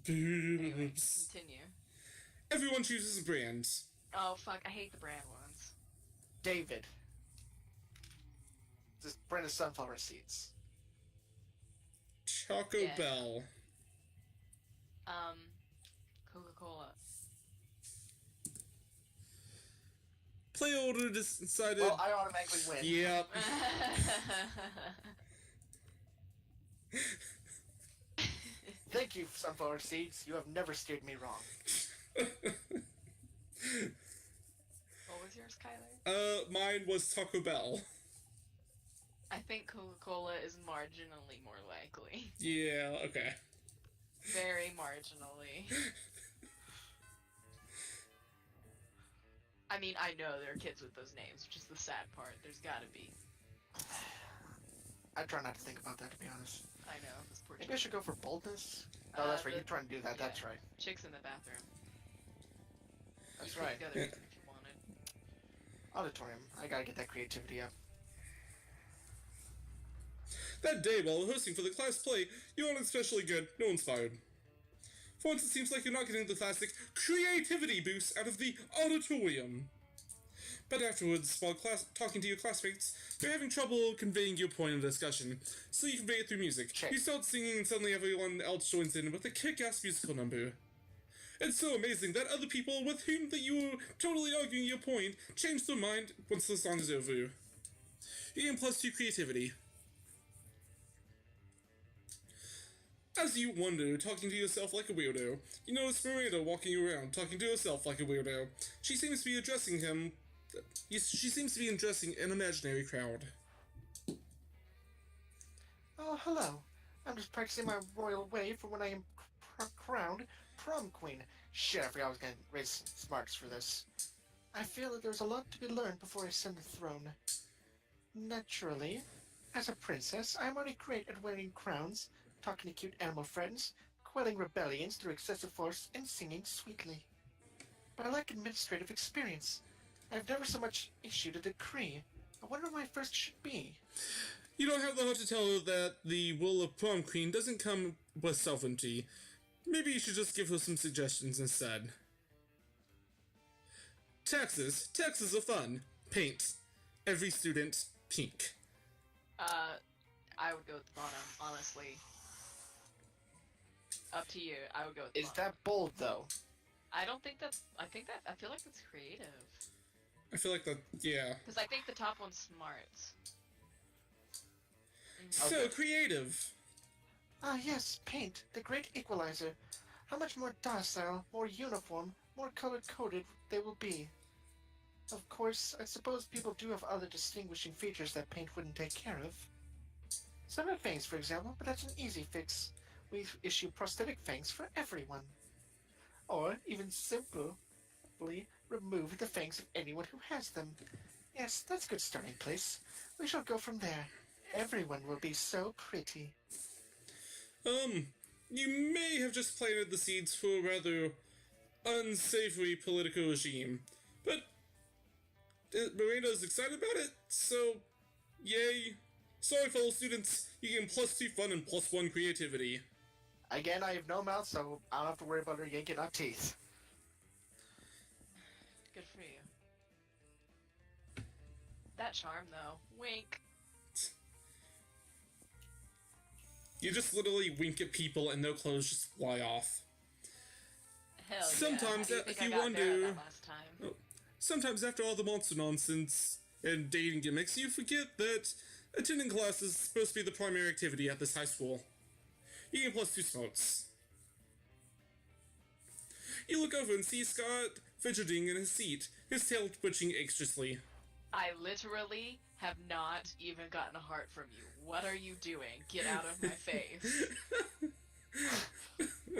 Anyway, Boobs. continue. Everyone chooses a brand. Oh, fuck, I hate the brand ones. David. This brand of sunflower seeds. Taco Yeah. Bell. Coca-Cola. Player order decided. Well, I automatically win. Yep. Thank you, sunflower seeds. You have never steered me wrong. What was yours, Kyler? Mine was Taco Bell. I think Coca-Cola is marginally more likely. Yeah, okay. Very marginally. I mean, I know there are kids with those names, which is the sad part. There's gotta be. I try not to think about that, to be honest. I know, this poor Maybe I should go for boldness? Oh, that's right. You're trying to do that. yeah. That's right. Chicks in the bathroom. That's You could right. go there if you wanted. Auditorium. I gotta get that creativity up. That day, while hosting for the class play, you aren't especially good. No one's fired. For once, it seems like you're not getting the classic creativity boost out of the auditorium. But afterwards, while talking to your classmates, you're having trouble conveying your point of discussion, so you convey it through music. Check. You start singing and suddenly everyone else joins in with a kick-ass musical number. It's so amazing that other people with whom that you were totally arguing your point change their mind once the song is over. You gain +2 creativity. As you wonder, talking to yourself like a weirdo, you notice Miranda walking around, talking to herself like a weirdo. She seems to be addressing him. She seems to be addressing an imaginary crowd. Oh, hello. I'm just practicing my royal way for when I am crowned prom queen. Shit, I forgot I was gonna raise smarts for this. I feel that there's a lot to be learned before I ascend the throne. Naturally, as a princess, I'm already great at wearing crowns, talking to cute animal friends, quelling rebellions through excessive force, and singing sweetly. But I lack administrative experience. I've never so much issued a decree. I wonder what my first should be. You don't have the heart to tell her that the role of prom queen doesn't come with sovereignty. Maybe you should just give her some suggestions instead. Taxes. Taxes are fun. Paint. Every student, pink. I would go with the bottom, honestly. Up to you. I would go with the Is bottom. that bold, though? I don't think that's... I feel like that's creative. I feel like that, yeah. Because I think the top one's smart. So creative. Ah, yes, paint, the great equalizer. How much more docile, more uniform, more color-coded they will be. Of course, I suppose people do have other distinguishing features that paint wouldn't take care of. Some have fangs, for example, but that's an easy fix. We issue prosthetic fangs for everyone. Or, even simply, remove the fangs of anyone who has them. Yes, that's a good starting place. We shall go from there. Everyone will be so pretty. You may have just planted the seeds for a rather unsavory political regime, but Miranda's excited about it, so yay. Sorry, fellow students, you gain +2 fun and +1 creativity. Again, I have no mouth, so I don't have to worry about her yanking out teeth. Good for you. That charm, though. Wink. You just literally wink at people and their clothes just fly off. Hell Sometimes yeah. if I you got wonder- there that last time. Sometimes after all the monster nonsense and dating gimmicks, you forget that attending class is supposed to be the primary activity at this high school. You gain +2 smarts. You look over and see Scott fidgeting in his seat, his tail twitching anxiously. I literally have not even gotten a heart from you. What are you doing? Get out of my face.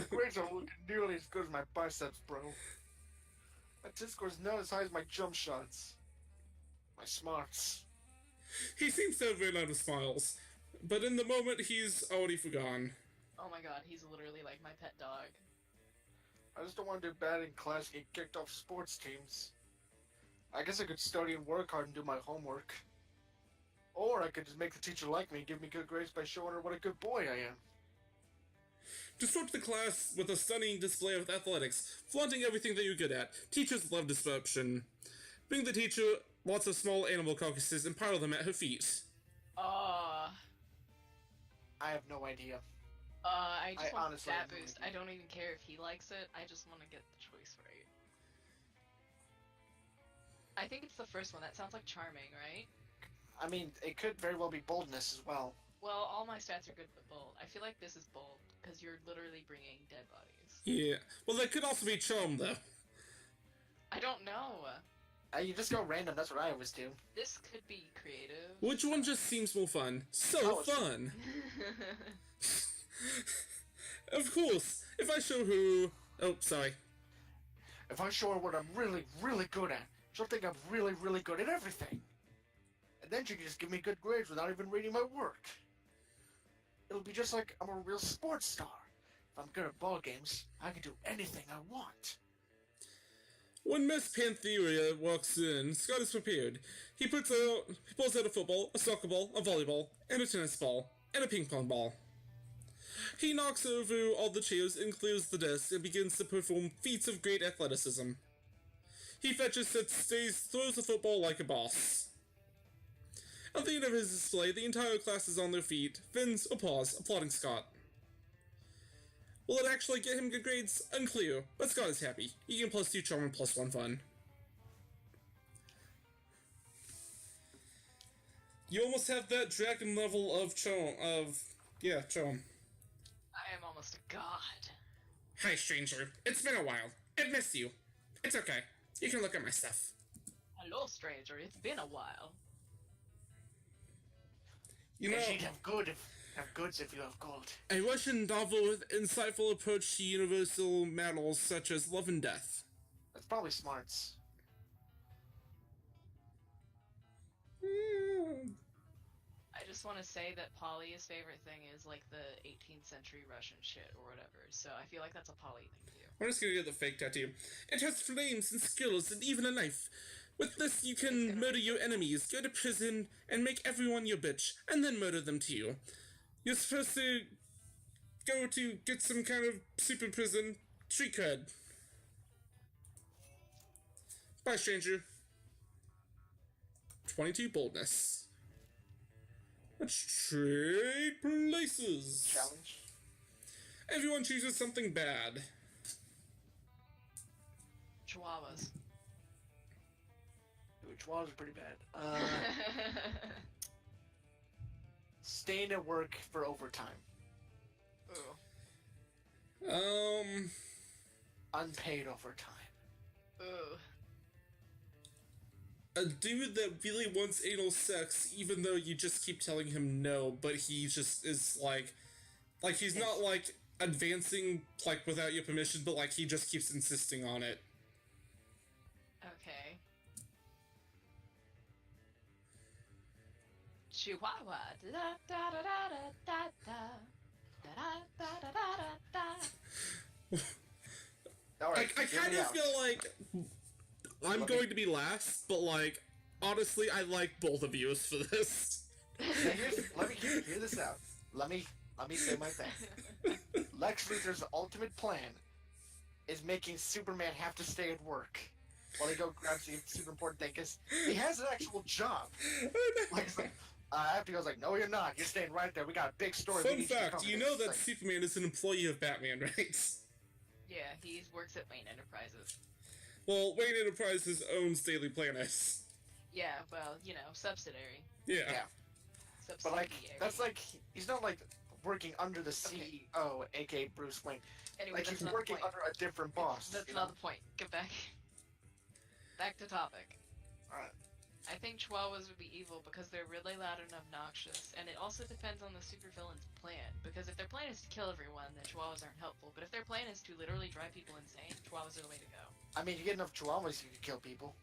Grades are looking nearly as good as my biceps, bro. My test score's not as high as my jump shots. My smarts. He seems to have run out of smiles, but in the moment he's already forgone. Oh my god, he's literally like my pet dog. I just don't want to do bad in class and get kicked off sports teams. I guess I could study and work hard and do my homework. Or I could just make the teacher like me and give me good grades by showing her what a good boy I am. Disrupt the class with a stunning display of athletics, flaunting everything that you're good at. Teachers love disruption. Bring the teacher lots of small animal carcasses and pile them at her feet. Uh, I have no idea. I just I want honestly that have no boost. idea. I don't even care if he likes it. I just want to get the choice right. I think it's the first one. That sounds like charming, right? I mean, it could very well be boldness as well. Well, all my stats are good but bold. I feel like this is bold, because you're literally bringing dead bodies. Yeah. Well, that could also be charm, though. I don't know. You just go random, that's what I always do. This could be creative. Which one just seems more fun? So Oh, fun! Of course, if I show who... Oh, sorry. If I show her what I'm really, really good at, she'll think I'm really, really good at everything. And then she can just give me good grades without even reading my work. It'll be just like I'm a real sports star. If I'm good at ball games, I can do anything I want. When Miss Pantheria walks in, Scott is prepared. He pulls out a football, a soccer ball, a volleyball, and a tennis ball, and a ping pong ball. He knocks over all the chairs and clears the desk and begins to perform feats of great athleticism. He fetches, sets, stays, throws the football like a boss. At the end of his display, the entire class is on their feet, fins or paws, applauding Scott. Will it actually get him good grades? Unclear, but Scott is happy. He can +2 charm and +1 fun. You almost have that dragon level of charm, charm. I am almost a god. Hi, stranger. It's been a while. I've missed you. It's okay. You can look at my stuff. Hello, stranger. It's been a while. You know, And she'd have goods if you have gold. a Russian novel with insightful approach to universal matters such as love and death. That's probably smarts. I just want to say that Polly's favorite thing is like the 18th century Russian shit or whatever, so I feel like that's a Polly thing to do. I'm just gonna get the fake tattoo. It has flames and skills and even a knife. With this, you can murder your enemies, go to prison, and make everyone your bitch, and then murder them too. You're supposed to go to get some kind of super prison street cred. Bye, stranger. 22 boldness. Let's trade places. Challenge. Everyone chooses something bad. Chihuahuas. Which was pretty bad. Staying at work for overtime. Ooh. Unpaid overtime. Ooh. A dude that really wants anal sex, even though you just keep telling him no, but he just is like he's not like advancing like without your permission, but like he just keeps insisting on it. Okay. Chihuahua. Da da da da da da da da da da da da. Alright, I kind of feel like I'm going to be last, but like honestly, I like both of you for this. Let me hear this out. Let me say my thing. Lex Luthor's ultimate plan is making Superman have to stay at work while he go grabs the super important thing, because he has an actual job. Like, after he goes like, no, you're not. You're staying right there. We got a big story. Fun fact, you know that Superman is an employee of Batman, right? Yeah, he works at Wayne Enterprises. Well, Wayne Enterprises owns Daily Planet. Yeah, well, you know, subsidiary. Yeah. But like, Subsidiary. that's like, he's not like working under the CEO, aka Bruce Wayne. Anyway, Like, that's he's not working the point. under a different boss. That's not the point. Get back. Back to topic. Alright. I think Chihuahuas would be evil because they're really loud and obnoxious, and it also depends on the supervillain's plan. Because if their plan is to kill everyone, then Chihuahuas aren't helpful. But if their plan is to literally drive people insane, Chihuahuas are the way to go. I mean, you get enough chihuahuas, you can kill people.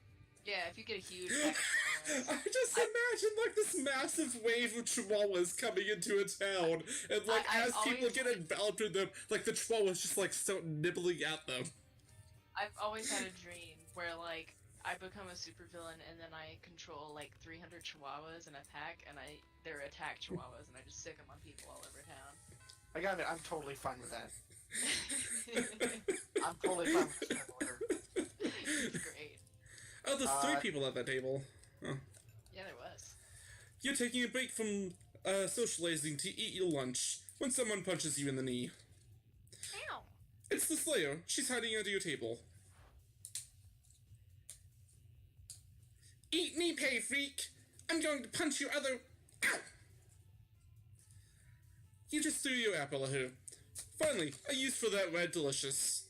Yeah, if you get a huge pack of Chihuahuas. I just imagine like this massive wave of chihuahuas coming into a town, and like I've as people always get enveloped in them, like the chihuahuas just like start nibbling at them. I've always had a dream where, like, I become a supervillain and then I control, like, 300 chihuahuas in a pack, and they're attack chihuahuas, and I just sick them on people all over town. I got it. I'm totally fine with that. I'm totally fine with this order. Great. Oh, there's 3 people at that table. Oh. Yeah, there was. You're taking a break from socializing to eat your lunch when someone punches you in the knee. Ow. It's the Slayer. She's hiding under your table. Eat me, pay freak! I'm going to punch your other... Ow! You just threw your apple at her. Finally, a use for that red delicious.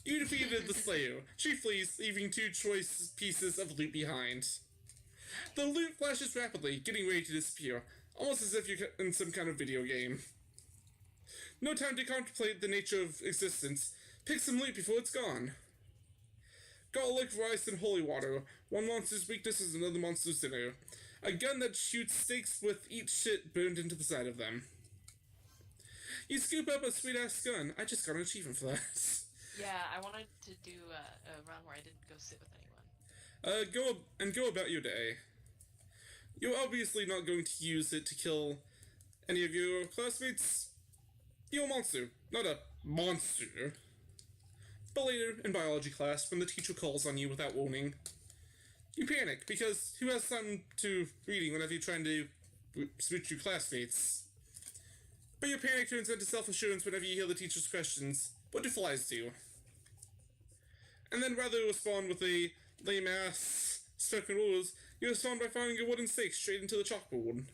You defeated the Slayer. She flees, leaving 2 choice pieces of loot behind. The loot flashes rapidly, getting ready to disappear, almost as if you're in some kind of video game. No time to contemplate the nature of existence. Pick some loot before it's gone. Garlic, rice, and holy water. One monster's weakness is another monster's dinner. A gun that shoots stakes with each shit burned into the side of them. You scoop up a sweet-ass gun. I just got an achievement for that. Yeah, I wanted to do a run where I didn't go sit with anyone. Go about your day. You're obviously not going to use it to kill any of your classmates. You're a monster, not a monster. But later, in biology class, when the teacher calls on you without warning, you panic, because who has time to reading whenever you're trying to switch your classmates? But your panic turns into self-assurance whenever you hear the teacher's questions. What do flies do? And then rather than respond with a lame-ass spoken rules, you respond by firing a wooden stake straight into the chalkboard.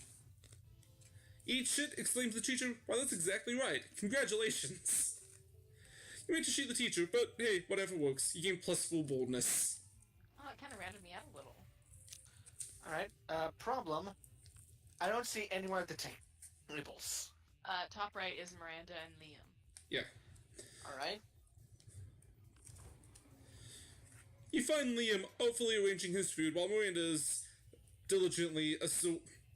Eat shit, exclaims the teacher. Why, that's exactly right. Congratulations. You meant to shoot the teacher, but hey, whatever works. You gain plus full boldness. Oh, it kind of rounded me out a little. Alright, problem. I don't see anyone at the tables. Top right is Miranda and Liam. Yeah. Alright. You find Liam artfully arranging his food while Miranda's diligently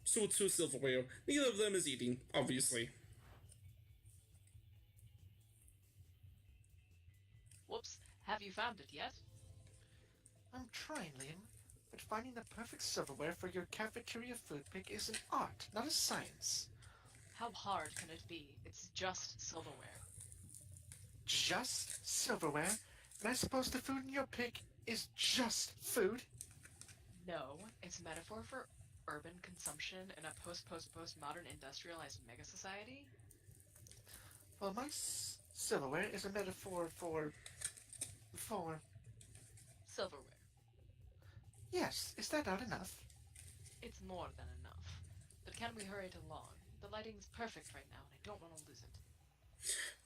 sorts her silverware. Neither of them is eating, obviously. Whoops. Have you found it yet? I'm trying, Liam. But finding the perfect silverware for your cafeteria food pick is an art, not a science. How hard can it be? It's just silverware. Just silverware? And I suppose the food in your pick is just food? No, it's a metaphor for urban consumption in a post-modern industrialized mega society. Well, my silverware is a metaphor for... Silverware. Yes, is that not enough? It's more than enough. But can we hurry it along? The lighting's perfect right now, and I don't want to lose it.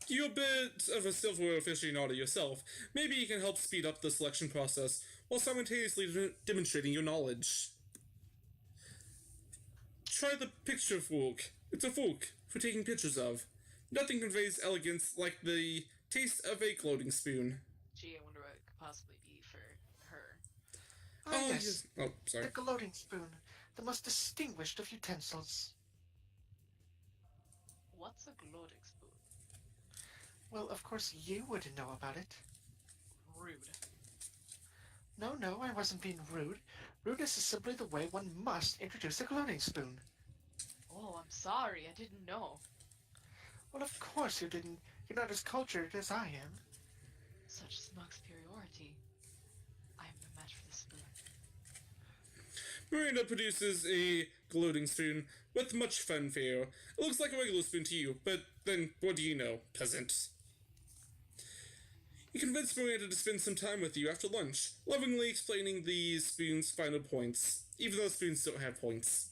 You're a bit of a silverware aficionado yourself. Maybe you can help speed up the selection process while simultaneously demonstrating your knowledge. Try the picture fork. It's a fork for taking pictures of. Nothing conveys elegance like the taste of a gloating spoon. Gee, I wonder what it could possibly be for her. Ah, yes. Oh, sorry. The gloating spoon, the most distinguished of utensils. What's a gloating spoon? Well, of course you wouldn't know about it. Rude. No, I wasn't being rude. Rudeness is simply the way one must introduce a gloating spoon. Oh, I'm sorry, I didn't know. Well, of course you didn't. You're not as cultured as I am. Such smug superiority. I am no match for this spoon. Miranda produces a gloating spoon with much fanfare. It looks like a regular spoon to you, but then what do you know, peasant? You convince Miranda to spend some time with you after lunch, lovingly explaining the spoon's final points, even though spoons don't have points.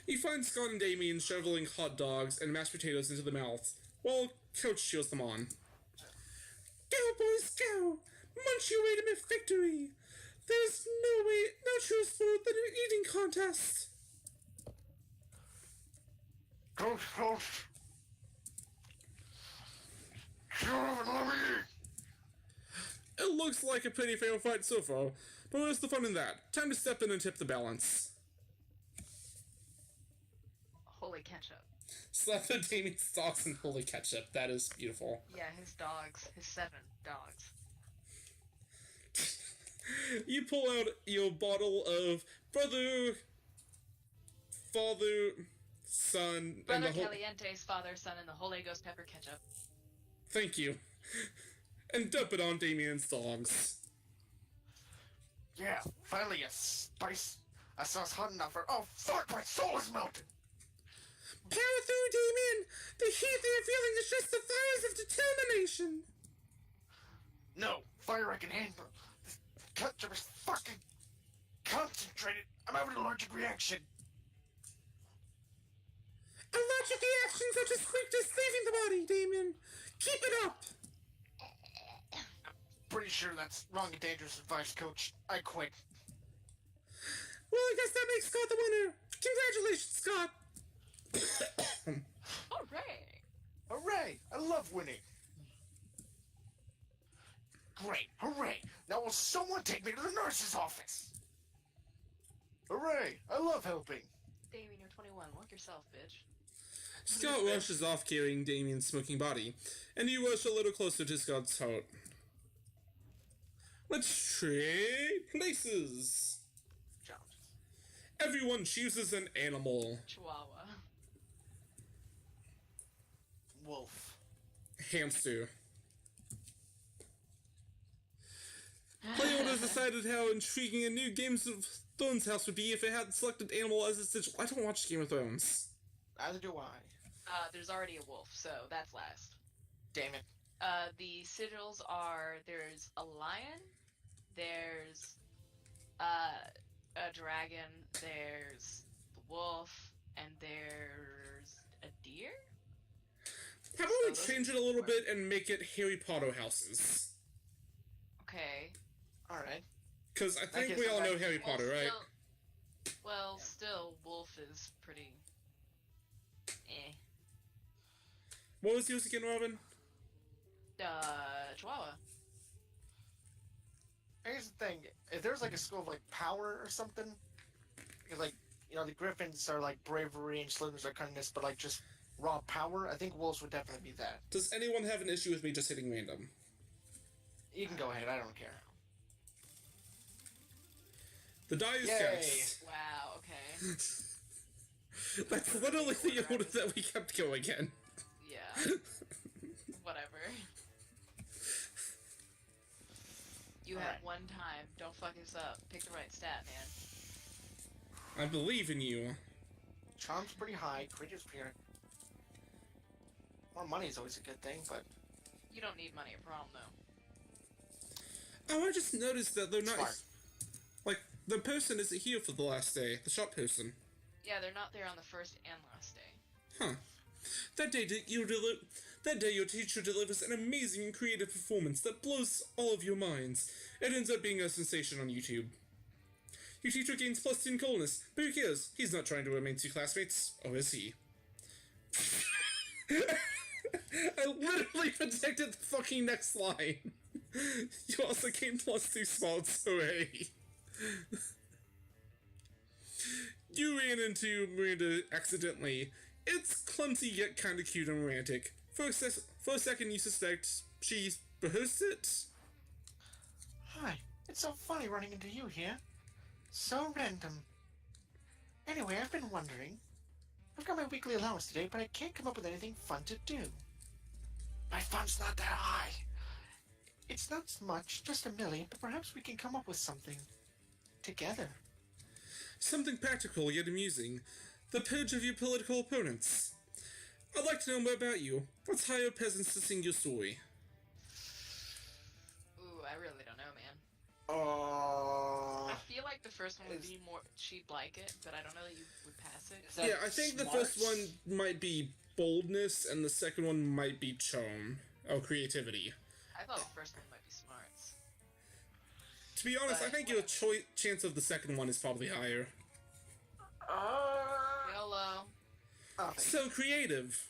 You find Scott and Damien shoveling hot dogs and mashed potatoes into the mouth, while Coach cheers them on. Go, boys, go! Munch your way to my victory! There's no true sport than an eating contest! It looks like a pretty fair fight so far, but where's the fun in that? Time to step in and tip the balance. Holy ketchup. Slap the Damien stalks and holy ketchup. That is beautiful. Yeah, his dogs. His 7 dogs. You pull out your bottle of Brother Father, Son, and Brother the whole... Caliente's Father, Son, and the Holy Ghost pepper ketchup. Thank you. And dump it on Damien's dogs. Yeah, finally a sauce hot enough for. Oh fuck, my soul is melting. Power through, Damien! The heat they are feeling is just the fires of determination! No, fire I can handle. This ketchup is fucking concentrated. I'm having an allergic reaction. Allergic reactions are just quick just leaving the body, Damien! Keep it up! Pretty sure that's wrong and dangerous advice, Coach. I quit. Well, I guess that makes Scott the winner! Congratulations, Scott! Hooray! Hooray! I love winning. Great, hooray! Now will someone take me to the nurse's office? Hooray! I love helping. Damien, you're 21. Walk yourself, bitch. Scott rushes off carrying Damien's smoking body, and you rush a little closer to Scott's heart. Let's trade places! Everyone chooses an animal. Chihuahua. Wolf. Hamster. Playholders decided how intriguing a new Game of Thrones house would be if it had selected animal as its sigil. I don't watch Game of Thrones. Neither do I. There's already a wolf, so that's last. Damn it. The sigils are, there's a lion, there's a dragon, there's the wolf, and there's a deer? How about we change it a little bit and make it Harry Potter houses? Okay. Alright. Because I think we all know Harry Potter, right? Still, wolf is pretty... eh. What was yours again, Robin? Chihuahua. Here's the thing. If there's like a school of like power or something, because like, you know, the Griffins are like bravery and Slytherins are kindness, but like just raw power, I think wolves would definitely be that. Does anyone have an issue with me just hitting random? You can go ahead, I don't care. The die is Yay. cast. Wow, okay. That's literally the order that we kept going in. Yeah. Whatever. You had one time. Don't fuck us up. Pick the right stat, man. I believe in you. Charm's pretty high, creature's pretty high. More money is always a good thing, but... You don't need money at prom, though. Oh, I just noticed that they're not... Smart. Like, the person isn't here for the last day. The shop person. Yeah, they're not there on the first and last day. Huh. That day your teacher delivers an amazing and creative performance that blows all of your minds. It ends up being a sensation on YouTube. Your teacher gains +10 coolness, but who cares? He's not trying to remain two classmates, or is he? I literally predicted the fucking next line. You also gain +2 smarts, hooray. You ran into Miranda accidentally. It's clumsy yet kinda cute and romantic. For a second you suspect she rehearsed it? Hi, it's so funny running into you here. So random. Anyway, I've been wondering. I've got my weekly allowance today, but I can't come up with anything fun to do. My fun's not that high. It's not much, just $1 million, but perhaps we can come up with something. Together. Something practical yet amusing. The purge of your political opponents. I'd like to know more about you. Let's hire peasants to sing your story. Ooh, I really don't know, man. Uh, I feel like the first one would be more... She'd like it, but I don't know that you would pass it. Is that Yeah, I think the first one might be boldness, and the second one might be charm. Or creativity. I thought the first one might be smarts. To be honest, I think your chance of the second one is probably higher. YOLO. So creative.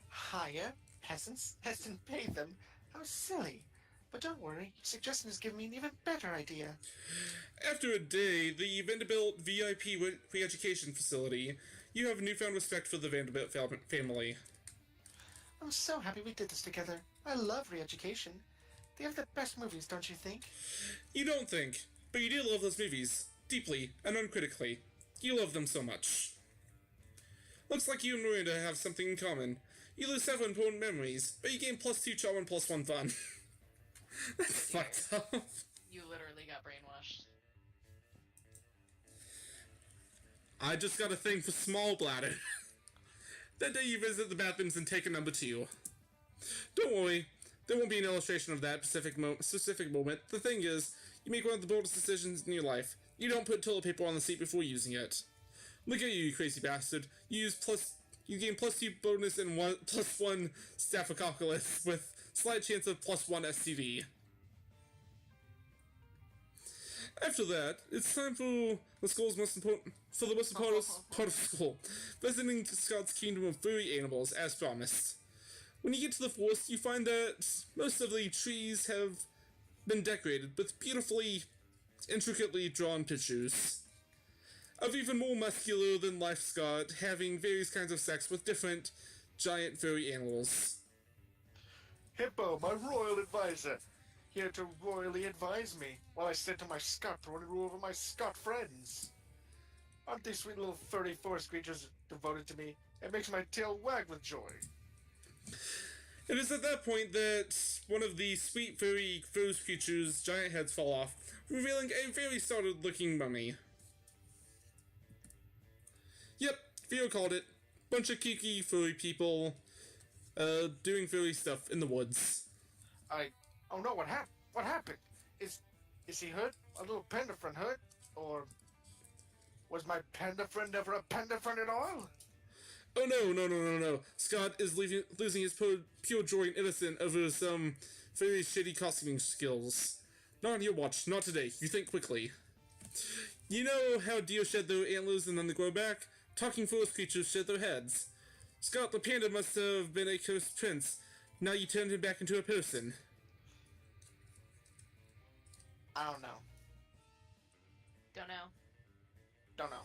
Hire peasants and pay them? How silly. But don't worry, your suggestion has given me an even better idea. After a day, the Vanderbilt VIP re-education facility, you have newfound respect for the Vanderbilt family. I'm so happy we did this together. I love re-education. They have the best movies, don't you think? You don't think, but you do love those movies, deeply and uncritically. You love them so much. Looks like you and Miranda have something in common. You lose several important memories, but you gain +2 charm and +1 fun. That's fucked up. You literally got brainwashed. I just got a thing for small bladder. That day you visit the bathrooms and take a number 2. Don't worry, there won't be an illustration of that specific moment. The thing is, you make one of the boldest decisions in your life. You don't put toilet paper on the seat before using it. Look at you crazy bastard. You gain +2 bonus and +1 staphylococcus with slight chance of +1 STD. After that, it's time for the school's most important part of school, visiting Scott's kingdom of furry animals, as promised. When you get to the forest, you find that most of the trees have been decorated with beautifully, intricately drawn pictures of even more muscular than life Scott having various kinds of sex with different giant furry animals. Hippo, my royal advisor, here to royally advise me while I sit to my Scott throne and rule over my Scott friends. Aren't these sweet little furry forest creatures devoted to me? It makes my tail wag with joy. It is at that point that one of the sweet furry forest creatures' giant heads fall off, revealing a very startled-looking mummy. Yep, Theo called it. Bunch of kiki furry people, doing furry stuff in the woods. Oh no, what happened? Is he hurt? A little panda friend hurt? Or was my panda friend ever a panda friend at all? Oh no. Scott is losing his pure joy and innocence over some very shitty costuming skills. Not on your watch, not today. You think quickly. You know how deer shed their antlers and then they grow back? Talking forest creatures shed their heads. Scott the panda must have been a cursed prince. Now you turned him back into a person. I don't know. Don't know.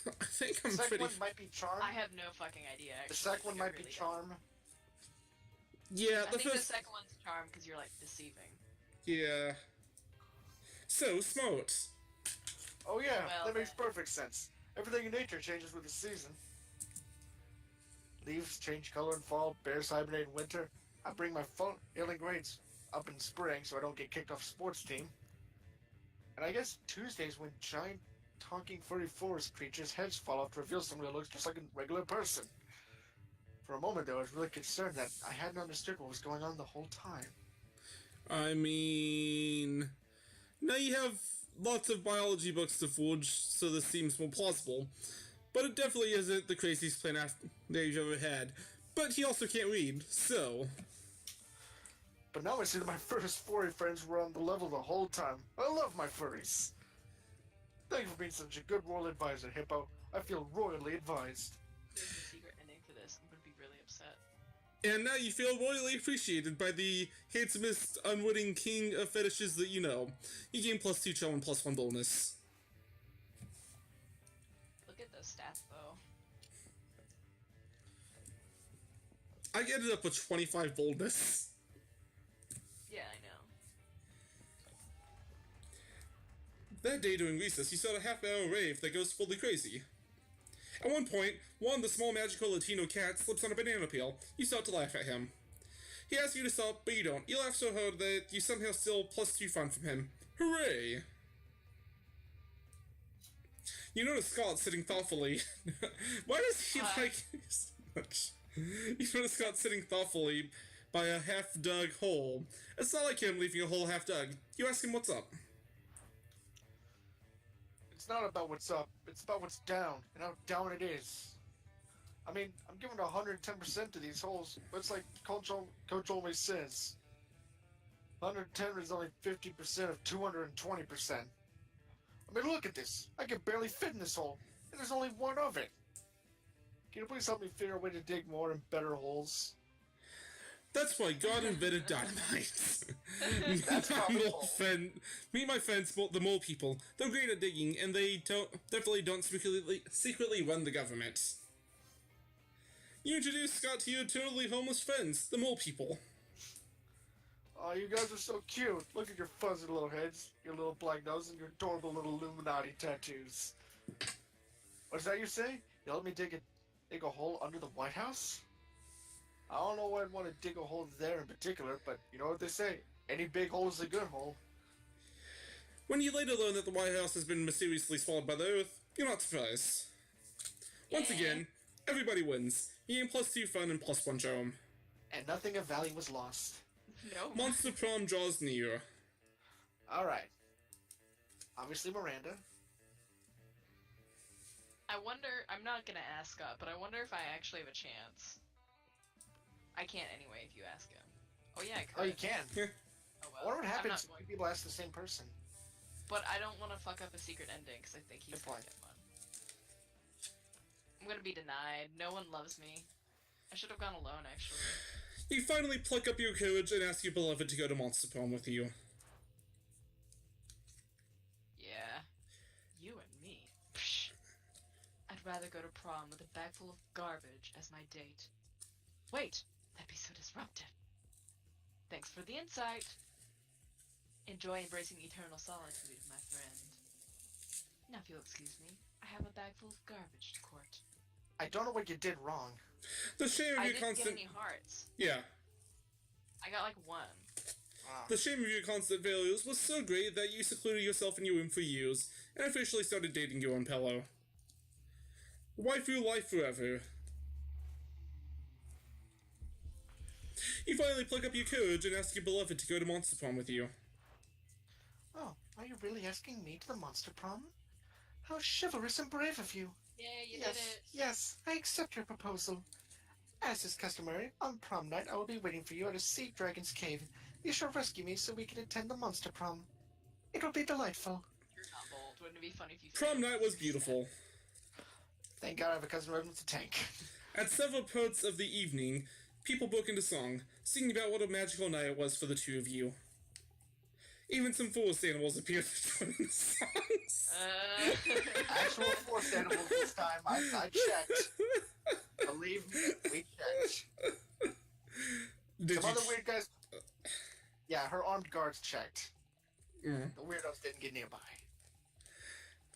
I think The I'm second pretty... one might be Charm. I have no fucking idea, actually. The second one I might be really Charm. Yeah, I the think first... the second one's charm because you're, like, deceiving. Yeah. So, smart. Oh yeah, Well, that makes perfect sense. Everything in nature changes with the season. Leaves change color in fall, bears hibernate in winter. I bring my failing grades up in spring so I don't get kicked off sports team. And I guess Tuesdays when giant talking furry forest creatures' heads fall off to reveal someone who looks just like a regular person. For a moment though, I was really concerned that I hadn't understood what was going on the whole time. I mean... Now you have lots of biology books to forge, so this seems more plausible. But it definitely isn't the craziest plan that you've ever had. But he also can't read, so... But now I see that my first furry friends were on the level the whole time. I love my furries. Thank you for being such a good royal advisor, Hippo. I feel royally advised. There's a secret ending to this. I'm gonna be really upset. And now you feel royally appreciated by the handsomest, unwitting king of fetishes that you know. You gain +2 charm and +1 bonus. Look at those stats, though. I ended up with 25 boldness. Yeah, I know. That day during recess, you saw a half-hour rave that goes fully crazy. At one point, one of the small magical Latino cats slips on a banana peel. You start to laugh at him. He asks you to stop, but you don't. You laugh so hard that you somehow steal +2 fun from him. Hooray! You notice Scott sitting thoughtfully. Why does he like so much? You notice Scott sitting thoughtfully by a half-dug hole. It's not like him leaving a hole half-dug. You ask him what's up. It's not about what's up, it's about what's down, and how down it is. I mean, I'm giving 110% to these holes, but it's like Coach always says. 110 is only 50% of 220%. I mean, look at this. I can barely fit in this hole, and there's only one of it. Can you please help me figure a way to dig more and better holes? That's why God invented dynamite. That's probable. Meet my friends, the mole people. They're great at digging, and they definitely don't secretly run the government. You introduce Scott to your eternally homeless friends, the mole people. Oh, you guys are so cute. Look at your fuzzy little heads, your little black nose, and your adorable little Illuminati tattoos. What's that you say? You help me dig Dig a hole under the White House? I don't know why I'd want to dig a hole there in particular, but you know what they say. Any big hole is a good hole. When you later learn that the White House has been mysteriously swallowed by the Earth, you're not surprised. Once again, everybody wins. You gain +2 fun and +1 charm. And nothing of value was lost. No. Monster Prom draws near. Alright. Obviously Miranda. I wonder, I'm not gonna ask up, but I wonder if I actually have a chance. I can't anyway if you ask him. Oh yeah, I could. Oh, you can. Yeah. Oh I wonder what I'm happens not if going people ask the same person. But I don't want to fuck up a secret ending because I think he's Good gonna point. get one. I'm gonna be denied. No one loves me. I should have gone alone, actually. You finally pluck up your courage and ask your beloved to go to Monster Prom with you. Yeah. You and me. Psh. I'd rather go to prom with a bag full of garbage as my date. Wait, that'd be so disruptive. Thanks for the insight. Enjoy embracing eternal solitude, my friend. Now if you'll excuse me, I have a bag full of garbage to court. I don't know what you did wrong. The shame of I your didn't constant... get any hearts. Yeah. I got like one. The shame of your constant failures was so great that you secluded yourself in your room for years and officially started dating your own pillow. Waifu life forever. You finally pluck up your courage and ask your beloved to go to Monster Prom with you. Oh, are you really asking me to the Monster Prom? How chivalrous and brave of you. Yeah, you Yes, did it. yes, I accept your proposal. As is customary, on prom night I will be waiting for you at a sea dragon's cave. You shall rescue me so we can attend the Monster Prom. It will be delightful. You're not bold. Wouldn't it be funny if you Prom failed? night was beautiful. Thank God I have a cousin riding with a tank. At several parts of the evening, people broke into song, singing about what a magical night it was for the two of you. Even some forest animals appeared to join the songs. Actual forest animals this time. I checked. Believe me, we checked. Did Some you... other weird guys. Yeah, her armed guards checked. Mm. The weirdos didn't get nearby.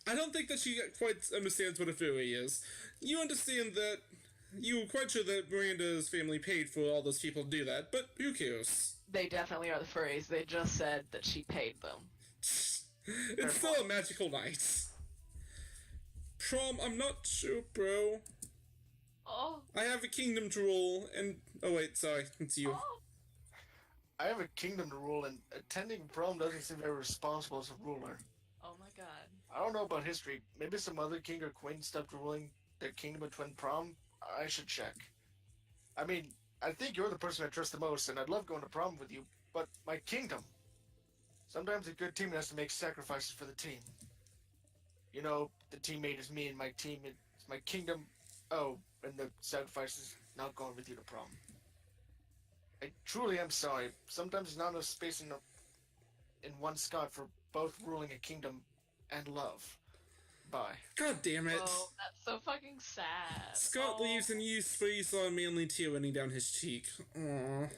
I don't think that she quite understands what a furry is. You understand that... You were quite sure that Miranda's family paid for all those people to do that, but who cares? They definitely are the furries. They just said that she paid them. It's still a magical night. Prom, I'm not sure, bro. Oh. I have a kingdom to rule, and... Oh wait, sorry, it's you. Oh. I have a kingdom to rule, and attending prom doesn't seem very responsible as a ruler. Oh my god. I don't know about history. Maybe some other king or queen stopped ruling their kingdom between prom. I should check. I mean, I think you're the person I trust the most, and I'd love going to prom with you, but my kingdom. Sometimes a good team has to make sacrifices for the team. You know, the teammate is me, and my team is my kingdom. Oh, and the sacrifice is not going with you to prom. I truly am sorry. Sometimes there's not enough space in one Scott for both ruling a kingdom and love. Bye. God damn it. Oh, that's so fucking sad. Scott leaves and you three saw a manly tear running down his cheek. Aww.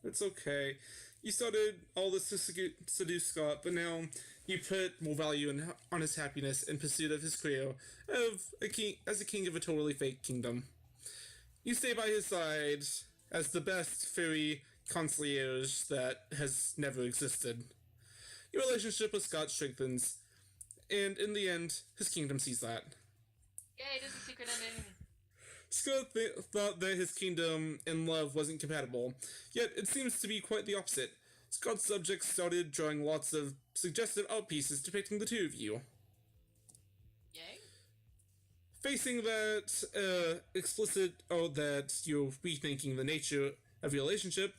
It's okay. You started all this to seduce Scott, but now you put more value on his happiness in pursuit of his career as a king of a totally fake kingdom. You stay by his side as the best furry concierge that has never existed. Your relationship with Scott strengthens, and in the end, his kingdom sees that. Yay, there's a secret ending. Scott thought that his kingdom and love wasn't compatible, yet it seems to be quite the opposite. Scott's subjects started drawing lots of suggestive art pieces depicting the two of you. Yay? Facing that that you're rethinking the nature of your relationship,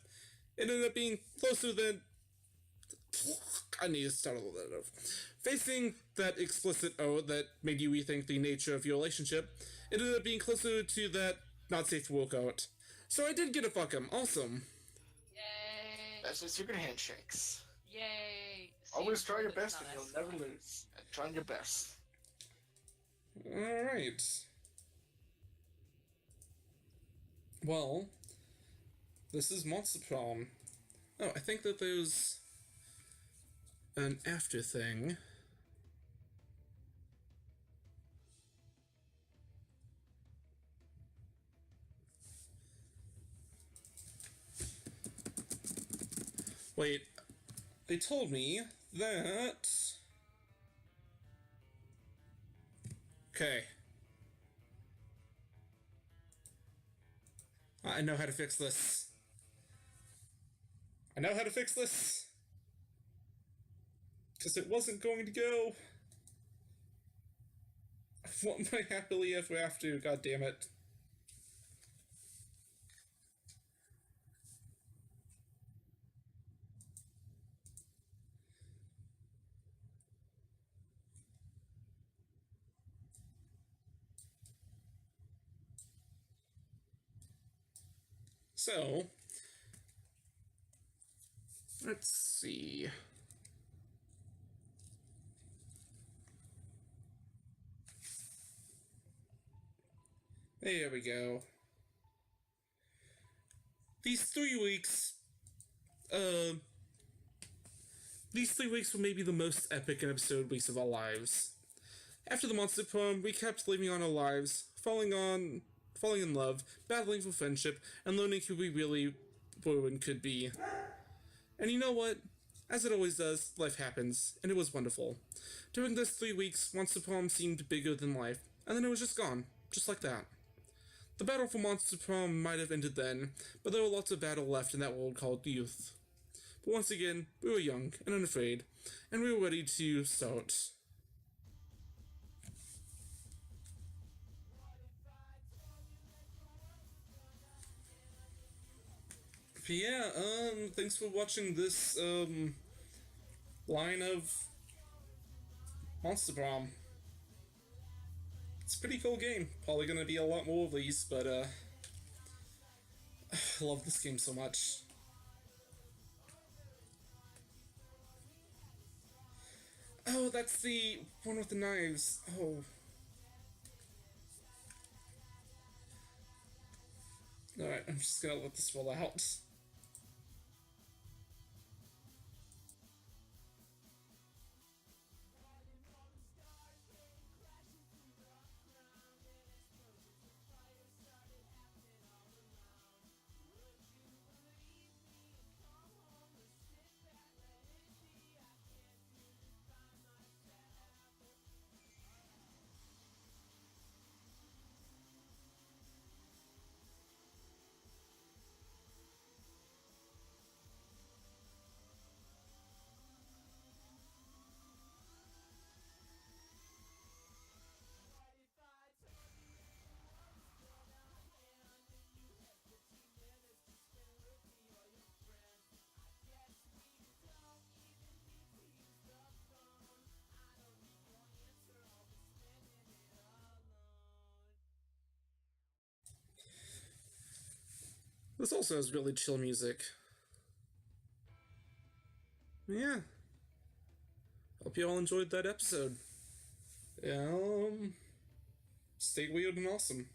it ended up being closer than... I need to start a little bit of... Facing that explicit oath that made you rethink the nature of your relationship, it ended up being closer to that not safe for work oath. So I did get a fuck him. Awesome. Yay. That's the secret handshakes. Yay. Always See, try your but it's best and not you'll as never fun. lose. And trying your best. Alright. Well, this is Monster Prom. Oh, I think that there's an after thing. Wait, they told me that... Okay. I know how to fix this. I know how to fix this! Because it wasn't going to go. What am I happily ever after? God damn it. So, let's see. There we go. These 3 weeks, these 3 weeks were maybe the most epic and absurd weeks of our lives. After the monster poem, we kept living on our lives, falling in love, battling for friendship, and learning who we really were and could be. And you know what? As it always does, life happens, and it was wonderful. During those 3 weeks, Monster Prom seemed bigger than life, and then it was just gone, just like that. The battle for Monster Prom might have ended then, but there were lots of battle left in that world called youth. But once again, we were young and unafraid, and we were ready to start. But yeah, thanks for watching this, line of Monster Prom. It's a pretty cool game. Probably gonna be a lot more of these, but, I love this game so much. Oh, that's the one with the knives. Oh. Alright, I'm just gonna let this roll out. This also has really chill music. Yeah. Hope you all enjoyed that episode. Stay weird and awesome.